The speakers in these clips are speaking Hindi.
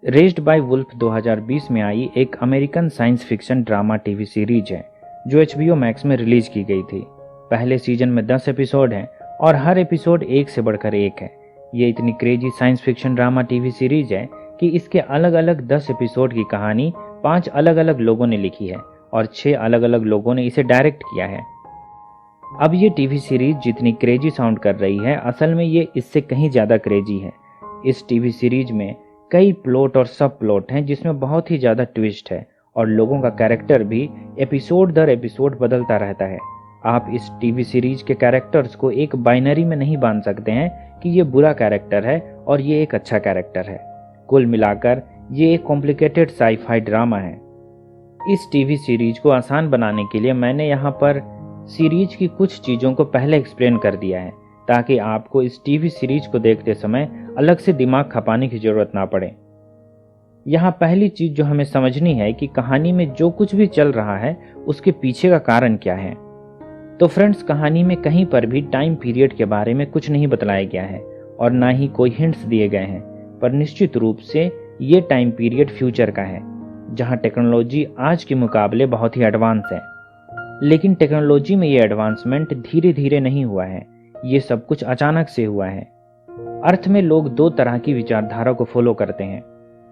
रेज्ड बाय वुल्फ 2020 में आई एक American science fiction drama TV series है जो HBO मैक्स में रिलीज की गई थी। पहले सीजन में 10 एपिसोड हैं और हर एपिसोड एक से बढ़कर एक है। ये इतनी crazy science fiction drama TV series है कि इसके अलग अलग 10 एपिसोड की कहानी 5 अलग अलग लोगों ने लिखी है और 6 अलग अलग लोगों ने इसे डायरेक्ट किया है। अब ये टीवी सीरीज जितनी क्रेजी साउंड कर रही है, असल में ये इससे कहीं ज़्यादा क्रेजी है। इस टीवी सीरीज में कई प्लॉट और सब प्लॉट हैं जिसमें बहुत ही ज़्यादा ट्विस्ट है और लोगों का कैरेक्टर भी एपिसोड दर एपिसोड बदलता रहता है। आप इस टीवी सीरीज के कैरेक्टर्स को एक बाइनरी में नहीं बांध सकते हैं कि ये बुरा कैरेक्टर है और ये एक अच्छा कैरेक्टर है। कुल मिलाकर ये एक कॉम्प्लिकेटेड साई-फाई ड्रामा है। इस टीवी सीरीज को आसान बनाने के लिए मैंने यहाँ पर सीरीज की कुछ चीज़ों को पहले एक्सप्लेन कर दिया है ताकि आपको इस टीवी सीरीज को देखते समय अलग से दिमाग खपाने की जरूरत ना पड़े। यहाँ पहली चीज जो हमें समझनी है कि कहानी में जो कुछ भी चल रहा है उसके पीछे का कारण क्या है। तो फ्रेंड्स, कहानी में कहीं पर भी टाइम पीरियड के बारे में कुछ नहीं बतलाया गया है और ना ही कोई हिंट्स दिए गए हैं, पर निश्चित रूप से ये टाइम पीरियड फ्यूचर का है जहाँ टेक्नोलॉजी आज के मुकाबले बहुत ही एडवांस है। लेकिन टेक्नोलॉजी में ये एडवांसमेंट धीरे धीरे नहीं हुआ है, ये सब कुछ अचानक से हुआ है। अर्थ में लोग दो तरह की विचारधारा को फॉलो करते हैं।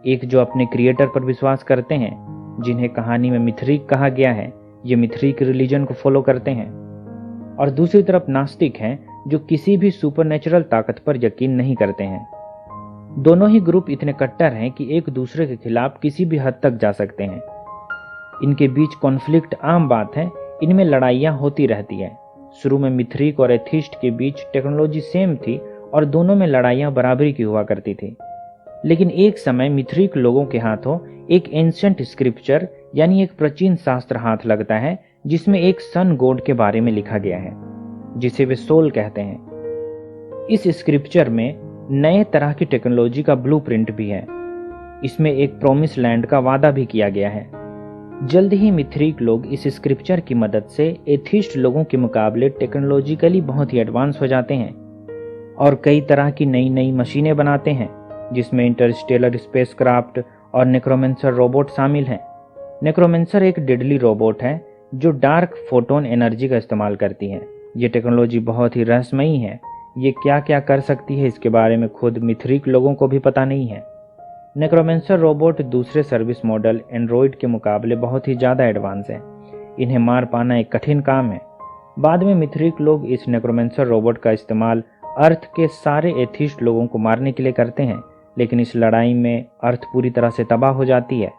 एक जो अपने क्रिएटर पर विश्वास करते हैं, जिन्हें कहानी में मिथरीक कहा गया है, ये मिथरीक रिलीजन को फॉलो करते हैं। और दूसरी तरफ नास्तिक हैं जो किसी भी सुपरनेचुरल ताकत पर यकीन नहीं करते हैं। दोनों ही ग्रुप इतने कट्टर हैं कि एक दूसरे के खिलाफ किसी भी हद तक जा सकते हैं। इनके बीच कॉन्फ्लिक्ट आम बात है, इनमें लड़ाइयाँ होती रहती है। शुरू में मिथरीक और एथिस्ट के बीच टेक्नोलॉजी सेम थी और दोनों में लड़ाइयाँ बराबरी की हुआ करती थी। लेकिन एक समय मिथरीक लोगों के हाथों एक एंशिएंट स्क्रिप्चर यानी एक प्राचीन शास्त्र हाथ लगता है जिसमें एक सन गॉड के बारे में लिखा गया है जिसे वे सोल कहते हैं। इस स्क्रिप्चर में नए तरह की टेक्नोलॉजी का ब्लूप्रिंट भी है। इसमें एक प्रॉमिस लैंड का वादा भी किया गया है। जल्द ही मिथरीक लोग इस स्क्रिप्चर की मदद से एथिस्ट लोगों के मुकाबले टेक्नोलॉजिकली बहुत ही एडवांस हो जाते हैं और कई तरह की नई नई मशीनें बनाते हैं जिसमें इंटरस्टेलर स्पेसक्राफ्ट और नेक्रोमेंसर रोबोट शामिल हैं। नेक्रोमेंसर एक डेडली रोबोट है जो डार्क फोटोन एनर्जी का इस्तेमाल करती है। ये टेक्नोलॉजी बहुत ही रहस्यमयी है। ये क्या क्या कर सकती है इसके बारे में खुद मिथरीक लोगों को भी पता नहीं है। नेक्रोमेंसर रोबोट दूसरे सर्विस मॉडल एंड्रॉयड के मुकाबले बहुत ही ज़्यादा एडवांस है। इन्हें मार पाना एक कठिन काम है। बाद में मिथरीक लोग इस नेक्रोमेंसर रोबोट का इस्तेमाल अर्थ के सारे एथिस्ट लोगों को मारने के लिए करते हैं, लेकिन इस लड़ाई में अर्थ पूरी तरह से तबाह हो जाती है।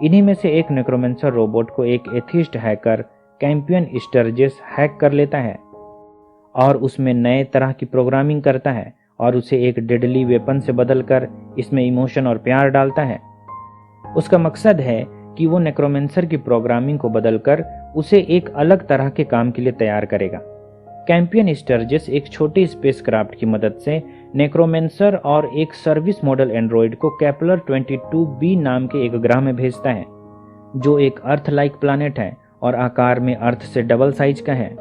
इन्हीं में से एक नेक्रोमेंसर रोबोट को एक एथिस्ट हैकर कैंपियन स्टर्जेस हैक कर लेता है और उसमें नए तरह की प्रोग्रामिंग करता है और उसे एक डेडली वेपन से बदलकर इसमें इमोशन और प्यार डालता है। उसका मकसद है कि वो नेक्रोमेंसर की प्रोग्रामिंग को बदलकर उसे एक अलग तरह के काम के लिए तैयार करेगा। कैंपियन स्टर्जेस एक छोटी स्पेसक्राफ्ट की मदद से नेक्रोमेंसर और एक सर्विस मॉडल एंड्रॉयड को केपलर 22b नाम के एक ग्रह में भेजता है जो एक अर्थ लाइक प्लैनेट है और आकार में अर्थ से डबल साइज का है।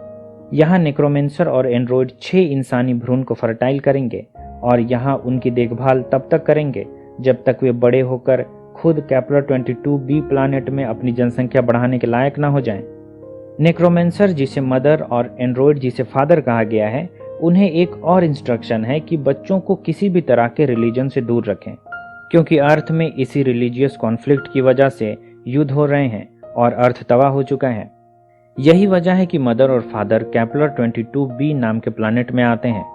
यहाँ नेक्रोमेंसर और एंड्रॉयड 6 इंसानी भ्रूण को फर्टाइल करेंगे और यहाँ उनकी देखभाल तब तक करेंगे जब तक वे बड़े होकर खुद केपलर 22b प्लैनेट में अपनी जनसंख्या बढ़ाने के लायक ना हो जाएं। नेक्रोमेंसर जिसे मदर और एंड्रॉयड जिसे फादर कहा गया है, उन्हें एक और इंस्ट्रक्शन है कि बच्चों को किसी भी तरह के रिलीजन से दूर रखें क्योंकि अर्थ में इसी रिलीजियस कॉन्फ्लिक्ट की वजह से युद्ध हो रहे हैं और अर्थ तबाह हो चुका है। यही वजह है कि मदर और फादर केपलर 22b नाम के प्लैनेट में आते हैं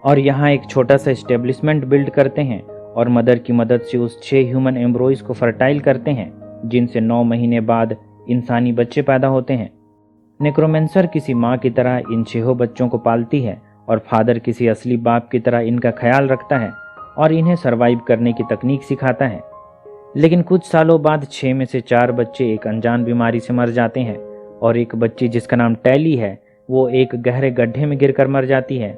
और यहाँ एक छोटा सा एस्टेब्लिशमेंट बिल्ड करते हैं और मदर की मदद से उस 6 ह्यूमन एम्ब्रॉयज को फर्टाइल करते हैं जिनसे 9 महीने बाद इंसानी बच्चे पैदा होते हैं। नेक्रोमेंसर किसी माँ की तरह इन 6 बच्चों को पालती है और फादर किसी असली बाप की तरह इनका ख्याल रखता है और इन्हें सरवाइव करने की तकनीक सिखाता है। लेकिन कुछ सालों बाद 6 में से 4 बच्चे एक अनजान बीमारी से मर जाते हैं और एक बच्ची जिसका नाम टैली है वो एक गहरे गड्ढे में गिरकर मर जाती है।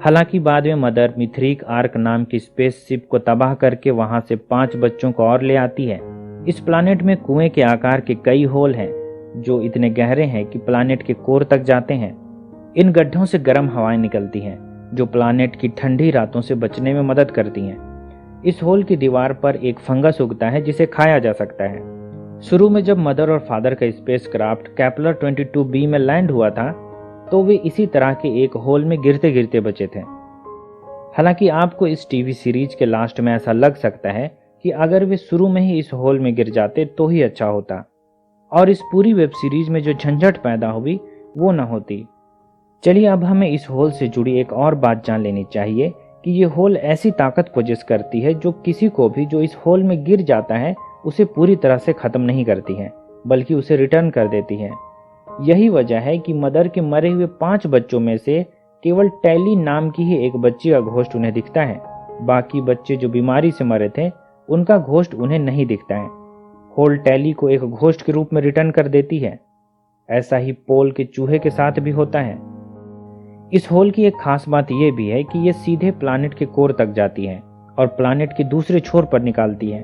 हालांकि बाद में मदर मिथरीक आर्क नाम की स्पेसशिप को तबाह करके वहां से 5 बच्चों को और ले आती है। इस प्लैनेट में कुएं के आकार के कई होल हैं जो इतने गहरे हैं कि प्लैनेट के कोर तक जाते हैं। इन गड्ढों से गर्म हवाएं निकलती हैं जो प्लैनेट की ठंडी रातों से बचने में मदद करती हैं। इस होल की दीवार पर एक फंगस उगता है जिसे खाया जा सकता है। शुरू में जब मदर और फादर का स्पेसक्राफ्ट केपलर 22b में लैंड हुआ था तो वे इसी तरह के एक होल में गिरते गिरते बचे थे। हालांकि आपको इस टीवी सीरीज के लास्ट में ऐसा लग सकता है कि अगर वे शुरू में ही इस होल में गिर जाते तो ही अच्छा होता और इस पूरी वेब सीरीज में जो झंझट पैदा हुई वो न होती। चलिए अब हमें इस होल से जुड़ी एक और बात जान लेनी चाहिए कि ये होल ऐसी ताकत पोजेस करती है जो किसी को भी जो इस होल में गिर जाता है उसे पूरी तरह से खत्म नहीं करती है, बल्कि उसे रिटर्न कर देती है। यही वजह है कि मदर के मरे हुए 5 बच्चों में से केवल टैली नाम की ही एक बच्ची का घोस्ट उन्हें दिखता है। बाकी बच्चे जो बीमारी से मरे थे उनका घोस्ट उन्हें नहीं दिखता है। होल टैली को एक घोस्ट के रूप में रिटर्न कर देती है। ऐसा ही पोल के चूहे के साथ भी होता है। इस होल की एक खास बात यह भी है कि यह सीधे प्लैनेट के कोर तक जाती है और प्लैनेट के दूसरे छोर पर निकालती है।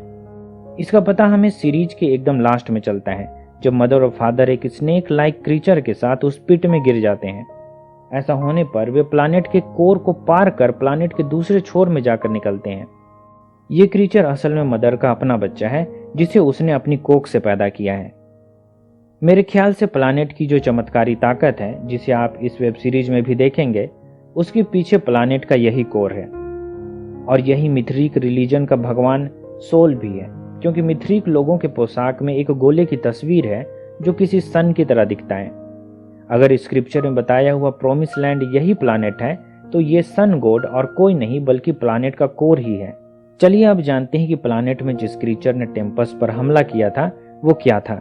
इसका पता हमें सीरीज के एकदम लास्ट में चलता है जब मदर और फादर एक स्नेक लाइक क्रीचर के साथ उस पिट में गिर जाते हैं। ऐसा होने पर वे प्लैनेट के कोर को पार कर प्लैनेट के दूसरे छोर में जाकर निकलते हैं। ये क्रीचर असल में मदर का अपना बच्चा है जिसे उसने अपनी कोख से पैदा किया है। मेरे ख्याल से प्लैनेट की जो चमत्कारी ताकत है जिसे आप इस वेब सीरीज में भी देखेंगे उसके पीछे प्लैनेट का यही कोर है और यही मिथरीक रिलीजन का भगवान सोल भी है, क्योंकि मिथरीक लोगों के पोशाक में एक गोले की तस्वीर है जो किसी सन की तरह दिखता है। अगर स्क्रिप्चर में बताया हुआ प्रोमिस लैंड यही प्लैनेट है तो ये सन गॉड और कोई नहीं बल्कि प्लैनेट का कोर ही है। चलिए अब जानते हैं कि प्लैनेट में जिस क्रीचर ने टेम्पस पर हमला किया था वो क्या था।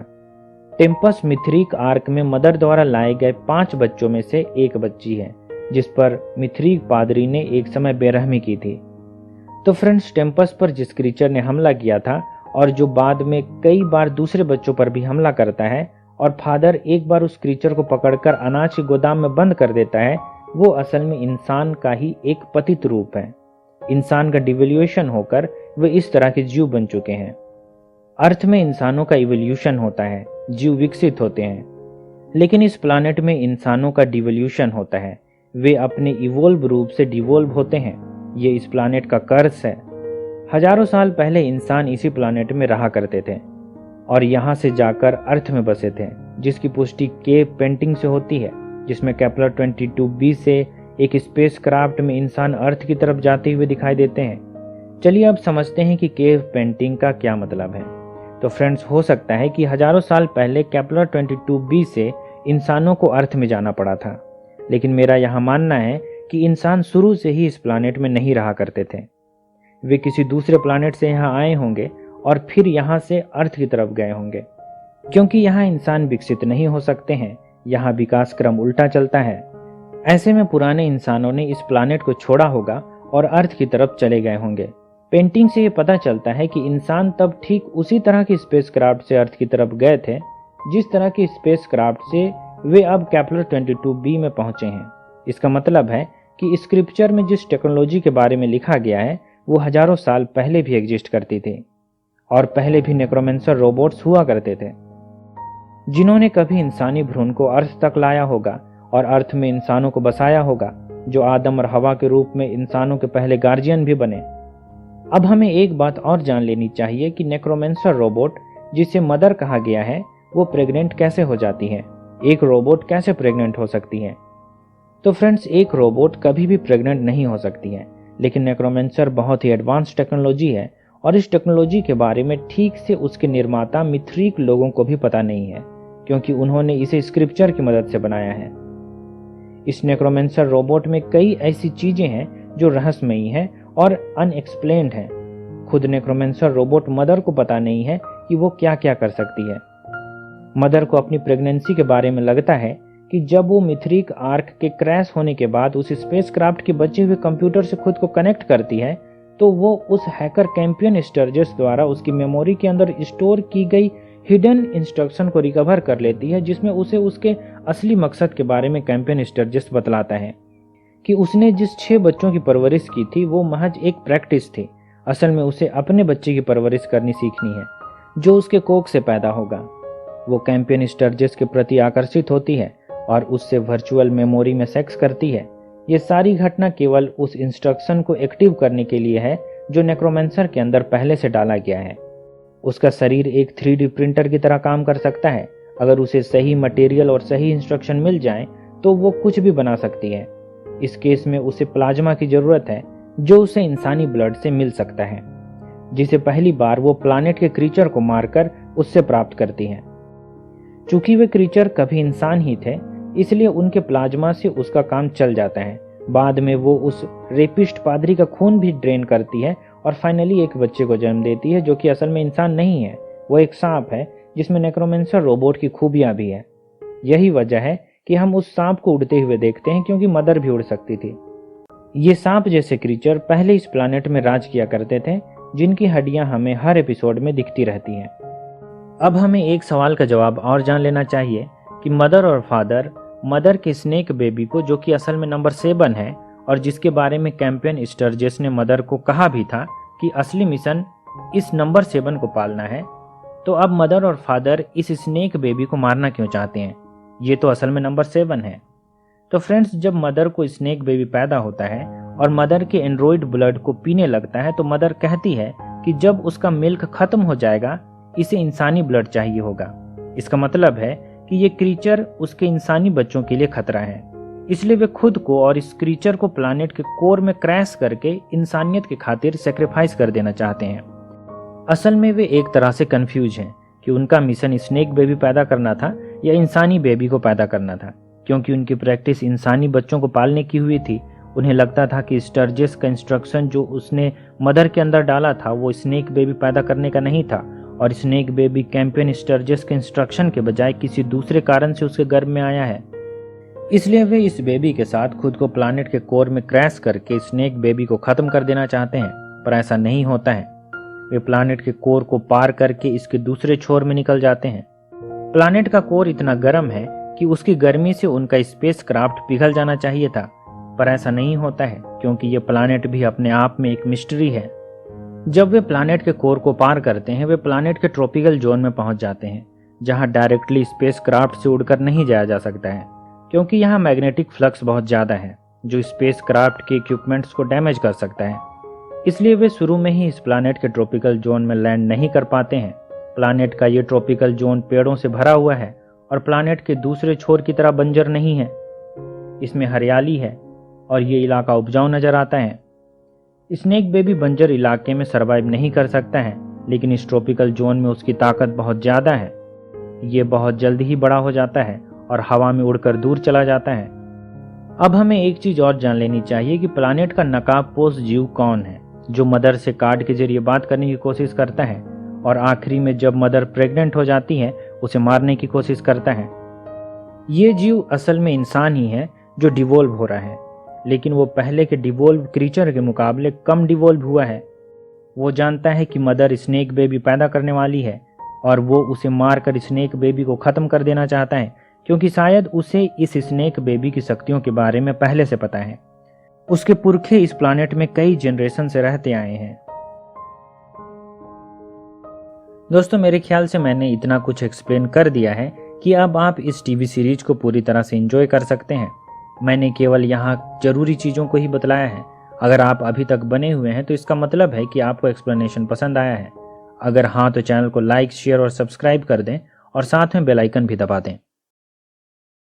टेम्पस मिथरीक आर्क में मदर द्वारा लाए गए 5 बच्चों में से एक बच्ची है जिस पर मिथरीक पादरी ने एक समय बेरहमी की थी। तो फ्रेंड्स, टेम्पस पर जिस क्रीचर ने हमला किया था और जो बाद में कई बार दूसरे बच्चों पर भी हमला करता है और फादर एक बार उस क्रीचर को पकड़कर अनाज के गोदाम में बंद कर देता है, वो असल में इंसान का ही एक पतित रूप है। इंसान का डिवोल्यूशन होकर वे इस तरह के जीव बन चुके हैं। अर्थ में इंसानों का इवोल्यूशन होता है, जीव विकसित होते हैं, लेकिन इस प्लैनेट में इंसानों का डिवोल्यूशन होता है, वे अपने इवोल्व रूप से डिवोल्व होते हैं। ये इस प्लैनेट का कर्स है। हजारों साल पहले इंसान इसी प्लैनेट में रहा करते थे और यहाँ से जाकर अर्थ में बसे थे, जिसकी पुष्टि केव पेंटिंग से होती है जिसमें केपलर 22b से एक स्पेसक्राफ्ट में इंसान अर्थ की तरफ जाते हुए दिखाई देते हैं। चलिए अब समझते हैं कि केव पेंटिंग का क्या मतलब है। तो फ्रेंड्स, हो सकता है कि हजारों साल पहले केपलर 22b से इंसानों को अर्थ में जाना पड़ा था, लेकिन मेरा यहाँ मानना है कि इंसान शुरू से ही इस प्लैनेट में नहीं रहा करते थे। वे किसी दूसरे प्लैनेट से यहाँ आए होंगे और फिर यहाँ से अर्थ की तरफ गए होंगे, क्योंकि यहाँ इंसान विकसित नहीं हो सकते हैं, यहाँ विकास क्रम उल्टा चलता है। ऐसे में पुराने इंसानों ने इस प्लैनेट को छोड़ा होगा और अर्थ की तरफ चले गए होंगे। पेंटिंग से ये पता चलता है कि इंसान तब ठीक उसी तरह की स्पेसक्राफ्ट से अर्थ की तरफ गए थे जिस तरह की स्पेसक्राफ्ट से वे अब केपलर 22b में पहुंचे हैं। इसका मतलब है कि स्क्रिप्चर में जिस टेक्नोलॉजी के बारे में लिखा गया है वो हजारों साल पहले भी एग्जिस्ट करती थी और पहले भी नेक्रोमेंसर रोबोट्स हुआ करते थे जिन्होंने कभी इंसानी भ्रूण को अर्थ तक लाया होगा और अर्थ में इंसानों को बसाया होगा, जो आदम और हवा के रूप में इंसानों के पहले गार्जियन भी बने। अब हमें एक बात और जान लेनी चाहिए कि नेक्रोमेंसर रोबोट जिसे मदर कहा गया है वो प्रेग्नेंट कैसे हो जाती है। एक रोबोट कैसे प्रेग्नेंट हो सकती है? तो फ्रेंड्स, एक रोबोट कभी भी प्रेग्नेंट नहीं हो सकती है, लेकिन नेक्रोमेंसर बहुत ही एडवांस टेक्नोलॉजी है और इस टेक्नोलॉजी के बारे में ठीक से उसके निर्माता मिथरीक लोगों को भी पता नहीं है, क्योंकि उन्होंने इसे स्क्रिप्चर की मदद से बनाया है। इस नेक्रोमेंसर रोबोट में कई ऐसी चीजें हैं जो रहस्यमयी हैं और अनएक्सप्लेन्ड है। खुद नेक्रोमेंसर रोबोट मदर को पता नहीं है कि वो क्या क्या कर सकती है। मदर को अपनी प्रेगनेंसी के बारे में लगता है कि जब वो मिथरीक आर्क के क्रैश होने के बाद उस स्पेसक्राफ्ट के बचे हुए कंप्यूटर से खुद को कनेक्ट करती है तो वो उस हैकर कैंपियन स्टर्जेस द्वारा उसकी मेमोरी के अंदर स्टोर की गई हिडन इंस्ट्रक्शन को रिकवर कर लेती है, जिसमें उसे उसके असली मकसद के बारे में कैंपियन स्टर्जेस बतलाता है कि उसने जिस 6 बच्चों की परवरिश की थी वो महज एक प्रैक्टिस थी। असल में उसे अपने बच्चे की परवरिश करनी सीखनी है जो उसके कोख से पैदा होगा। वो कैंपियन स्टर्जेस के प्रति आकर्षित होती है और उससे वर्चुअल मेमोरी में सेक्स करती है। ये सारी घटना केवल उस इंस्ट्रक्शन को एक्टिव करने के लिए है जो नेक्रोमेंसर के अंदर पहले से डाला गया है। उसका शरीर एक 3D प्रिंटर की तरह काम कर सकता है। अगर उसे सही मटेरियल और सही इंस्ट्रक्शन मिल जाए तो वो कुछ भी बना सकती है। इस केस में उसे प्लाज्मा की जरूरत है, जो उसे इंसानी ब्लड से मिल सकता है, जिसे पहली बार वो प्लानेट के क्रीचर को मारकर उससे प्राप्त करती है। चूंकि वे क्रीचर कभी इंसान ही थे, इसलिए उनके प्लाज्मा से उसका काम चल जाता है। बाद में वो उस रेपिस्ट पादरी का खून भी ड्रेन करती है और फाइनली एक बच्चे को जन्म देती है, जो कि असल में इंसान नहीं है, वो एक सांप है जिसमें नेक्रोमेंसर रोबोट की खूबियां भी है। यही वजह है कि हम उस सांप को उड़ते हुए देखते हैं, क्योंकि मदर भी उड़ सकती थी। ये सांप जैसे क्रीचर पहले इस प्लानेट में राज किया करते थे, जिनकी हड्डियां हमें हर एपिसोड में दिखती रहती हैं। अब हमें एक सवाल का जवाब और जान लेना चाहिए कि मदर और फादर मदर के स्नेक बेबी को, जो कि असल में नंबर 7 है और जिसके बारे में कैंपियन स्टर्जेस ने मदर को कहा भी था कि असली मिशन इस नंबर 7 को पालना है, तो अब मदर और फादर इस स्नेक बेबी को मारना क्यों चाहते हैं? ये तो असल में नंबर 7 है। तो फ्रेंड्स, जब मदर को स्नेक बेबी पैदा होता है और मदर के एंड्रॉइड ब्लड को पीने लगता है, तो मदर कहती है कि जब उसका मिल्क खत्म हो जाएगा, इसे इंसानी ब्लड चाहिए होगा। इसका मतलब है कि ये क्रीचर उसके इंसानी बच्चों के लिए खतरा है, इसलिए वे खुद को और इस क्रीचर को प्लानेट के कोर में क्रैश करके इंसानियत के खातिर सेक्रीफाइस कर देना चाहते हैं। असल में वे एक तरह से कंफ्यूज हैं कि उनका मिशन स्नेक बेबी पैदा करना था या इंसानी बेबी को पैदा करना था, क्योंकि उनकी प्रैक्टिस इंसानी बच्चों को पालने की हुई थी। उन्हें लगता था कि स्टर्जेस का इंस्ट्रक्शन जो उसने मदर के अंदर डाला था वो स्नेक बेबी पैदा करने का नहीं था, और स्नेक बेबी कैंपियन स्टर्जेस के इंस्ट्रक्शन के बजाय किसी दूसरे कारण से उसके गर्भ में आया है। इसलिए वे इस बेबी के साथ खुद को प्लानेट के कोर में क्रैश करके स्नेक बेबी को खत्म कर देना चाहते हैं, पर ऐसा नहीं होता है। वे प्लानेट के कोर को पार करके इसके दूसरे छोर में निकल जाते हैं। प्लानेट का कोर इतना गर्म है कि उसकी गर्मी से उनका स्पेस क्राफ्ट पिघल जाना चाहिए था, पर ऐसा नहीं होता है, क्योंकि ये प्लानेट भी अपने आप में एक मिस्ट्री है। जब वे प्लानेट के कोर को पार करते हैं, वे प्लानेट के ट्रॉपिकल जोन में पहुंच जाते हैं, जहां डायरेक्टली स्पेस क्राफ्ट से उड़कर नहीं जाया जा सकता है, क्योंकि यहाँ मैग्नेटिक फ्लक्स बहुत ज़्यादा है, जो स्पेस क्राफ्ट के इक्विपमेंट्स को डैमेज कर सकता है। इसलिए वे शुरू में ही इस प्लानेट के ट्रॉपिकल जोन में लैंड नहीं कर पाते हैं। प्लानेट का ये ट्रॉपिकल जोन पेड़ों से भरा हुआ है और प्लानेट के दूसरे छोर की तरह बंजर नहीं है। इसमें हरियाली है और ये इलाका उपजाऊ नजर आता है। स्नेक बेबी बंजर इलाके में सरवाइव नहीं कर सकता है, लेकिन इस ट्रॉपिकल जोन में उसकी ताकत बहुत ज़्यादा है। ये बहुत जल्दी ही बड़ा हो जाता है और हवा में उड़कर दूर चला जाता है। अब हमें एक चीज़ और जान लेनी चाहिए कि प्लानेट का नकाबपोश जीव कौन है, जो मदर से कार्ड के जरिए बात करने की कोशिश करता है और आखिरी में जब मदर प्रेग्नेंट हो जाती है उसे मारने की कोशिश करता है। ये जीव असल में इंसान ही है जो डिवोल्व हो रहा है, लेकिन वो पहले के डिवोल्व क्रीचर के मुकाबले कम डिवोल्व हुआ है। वो जानता है कि मदर स्नेक बेबी पैदा करने वाली है और वो उसे मारकर स्नेक बेबी को ख़त्म कर देना चाहता है, क्योंकि शायद उसे इस स्नेक बेबी की शक्तियों के बारे में पहले से पता है। उसके पुरखे इस प्लानेट में कई जनरेशन से रहते आए हैं। दोस्तों, मेरे ख्याल से मैंने इतना कुछ एक्सप्लेन कर दिया है कि अब आप इस टीवी सीरीज को पूरी तरह से एंजॉय कर सकते हैं। मैंने केवल यहाँ जरूरी चीज़ों को ही बतलाया है। अगर आप अभी तक बने हुए हैं तो इसका मतलब है कि आपको एक्सप्लेनेशन पसंद आया है। अगर हाँ, तो चैनल को लाइक, शेयर और सब्सक्राइब कर दें और साथ में बेल आइकन भी दबा दें।